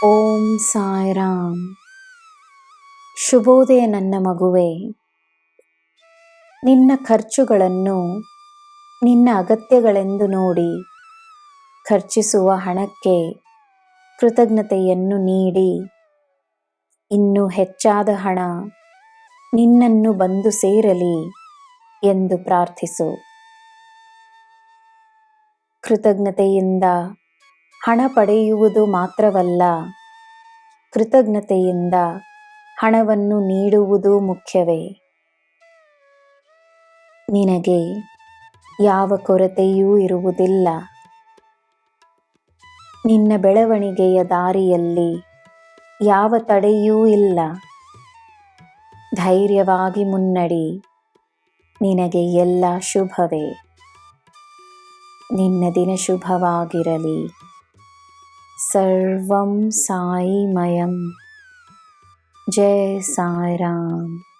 ಓಂ ಸಾಯಿರಾಮ್. ಶುಭೋದಯ ನನ್ನ ಮಗುವೆ. ನಿನ್ನ ಖರ್ಚುಗಳನ್ನು ನಿನ್ನ ಅಗತ್ಯಗಳೆಂದು ನೋಡಿ ಖರ್ಚಿಸುವ ಹಣಕ್ಕೆ ಕೃತಜ್ಞತೆಯನ್ನು ನೀಡಿ ಇನ್ನೂ ಹೆಚ್ಚಾದ ಹಣ ನಿನ್ನನ್ನು ಬಂದು ಸೇರಲಿ ಎಂದು ಪ್ರಾರ್ಥಿಸು. ಕೃತಜ್ಞತೆಯಿಂದ ಹಣ ಪಡೆಯುವುದು ಮಾತ್ರವಲ್ಲ, ಕೃತಜ್ಞತೆಯಿಂದ ಹಣವನ್ನು ನೀಡುವುದು ಮುಖ್ಯವೇ. ನಿನಗೆ ಯಾವ ಕೊರತೆಯೂ ಇರುವುದಿಲ್ಲ. ನಿನ್ನ ಬೆಳವಣಿಗೆಯ ದಾರಿಯಲ್ಲಿ ಯಾವ ತಡೆಯೂ ಇಲ್ಲ. ಧೈರ್ಯವಾಗಿ ಮುನ್ನಡಿ. ನಿನಗೆ ಎಲ್ಲ ಶುಭವೇ. ನಿನ್ನ ದಿನ ಶುಭವಾಗಿರಲಿ. ಸರ್ವಂ ಸಾಯಿಮಯಂ. ಜೈ ಸಾಯಿರಾಮ್.